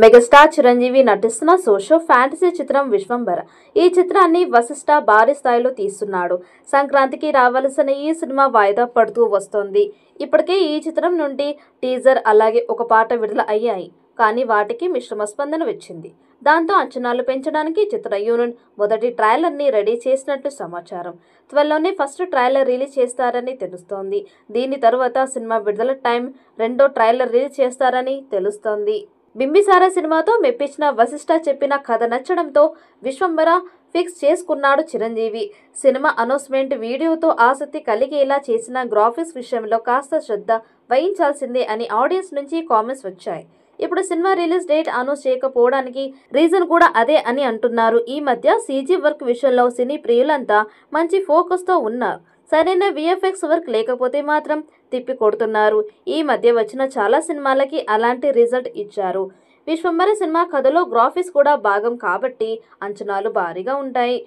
Megastar Chiranjeevi నటిస్తున్న social fantasy చిత్రం విశ్వంబర. ఈ చిత్రాన్ని వశిష్ఠ భారీ స్థాయిలో తీస్తున్నాడు. సంక్రాంతికి రావాల్సిన ఈ సినిమా వాయిదా పడుతూ వస్తోంది. ఇప్పటికే ఈ చిత్రం నుండి టీజర్ అలాగే ఒక పాట విడుదల అయ్యాయి. కానీ వాటికి మిశ్రమ స్పందన వచ్చింది. దాంతో అంచనాలు పెంచడానికి చిత్ర యూనిట్ మొదటి ట్రైలర్ని రెడీ చేసినట్లు సమాచారం. త్వరలోనే ఫస్ట్ ట్రైలర్ రిలీజ్ చేస్తారని తెలుస్తోంది. దీని తరువాత సినిమా విడుదల టైం రెండో ట్రైలర్ రిలీజ్ చేస్తారని తెలుస్తోంది. బింబిసారా సినిమాతో మెప్పించిన వశిష్ఠ చెప్పిన కథ నచ్చడంతో విశ్వంబర ఫిక్స్ చేసుకున్నాడు చిరంజీవి. సినిమా అనౌన్స్మెంట్ వీడియోతో ఆసక్తి కలిగేలా చేసిన గ్రాఫిక్స్ విషయంలో కాస్త శ్రద్ధ వహించాల్సిందే అని ఆడియన్స్ నుంచి కామెంట్స్ వచ్చాయి. ఇప్పుడు సినిమా రిలీజ్ డేట్ అనౌన్స్ చేయకపోవడానికి రీజన్ కూడా అదే అని అంటున్నారు. ఈ మధ్య సీజీ వర్క్ విషయంలో సినీ ప్రియులంతా మంచి ఫోకస్తో ఉన్నారు. సరైన విఎఫ్ఎక్స్ వర్క్ లేకపోతే మాత్రం తిప్పి కొడుతున్నారు. ఈ మధ్య వచ్చిన చాలా సినిమాలకి అలాంటి రిజల్ట్ ఇచ్చారు. విశ్వంబర సినిమా కథలో గ్రాఫిక్స్ కూడా భాగం కాబట్టి అంచనాలు భారీగా ఉంటాయి.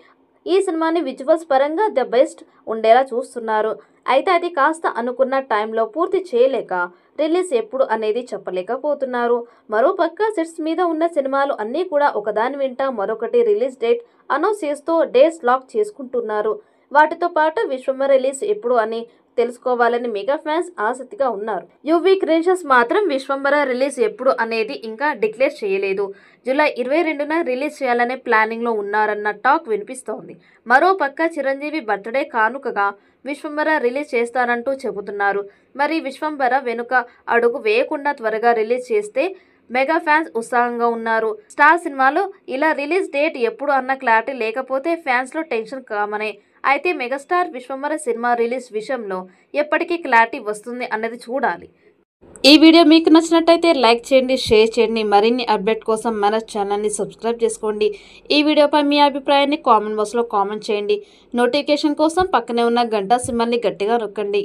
ఈ సినిమాని విజువల్స్ పరంగా ద బెస్ట్ ఉండేలా చూస్తున్నారు. అయితే అది కాస్త అనుకున్న టైంలో పూర్తి చేయలేక రిలీజ్ ఎప్పుడు అనేది చెప్పలేకపోతున్నారు. మరోపక్క సెట్స్ మీద ఉన్న సినిమాలు అన్నీ కూడా ఒకదాని వెంట మరొకటి రిలీజ్ డేట్ అనౌన్స్ చేస్తూ డేట్స్ లాక్ చేసుకుంటున్నారు. వాటితో పాటు విశ్వంబర రిలీజ్ ఎప్పుడు అని తెలుసుకోవాలని మెగా ఫ్యాన్స్ ఆసక్తిగా ఉన్నారు. యువి క్రియేషన్స్ మాత్రం విశ్వంబర రిలీజ్ ఎప్పుడు అనేది ఇంకా డిక్లేర్ చేయలేదు. జూలై 22న రిలీజ్ చేయాలనే ప్లానింగ్లో ఉన్నారన్న టాక్ వినిపిస్తోంది. మరోపక్క చిరంజీవి బర్త్డే కానుకగా విశ్వంబర రిలీజ్ చేస్తారంటూ చెబుతున్నారు. మరి విశ్వంబర వెనుక అడుగు వేయకుండా త్వరగా రిలీజ్ చేస్తే మెగా ఫ్యాన్స్ ఉత్సాహంగా ఉన్నారు. స్టార్ సినిమాలో ఇలా రిలీజ్ డేట్ ఎప్పుడు అన్న క్లారిటీ లేకపోతే ఫ్యాన్స్లో టెన్షన్ కామనే. అయితే మెగాస్టార్ విశ్వంబర సినిమా రిలీజ్ విషయంలో ఎప్పటికీ క్లారిటీ వస్తుంది అన్నది చూడాలి. ఈ వీడియో మీకు నచ్చినట్టయితే లైక్ చేయండి, షేర్ చేయండి. మరిన్ని అప్డేట్ కోసం మన ఛానల్ని సబ్స్క్రైబ్ చేసుకోండి. ఈ వీడియోపై మీ అభిప్రాయాన్ని కామెంట్ బాక్స్లో కామెంట్ చేయండి. నోటిఫికేషన్ కోసం పక్కనే ఉన్న గంట సింబల్ని గట్టిగా నొక్కండి.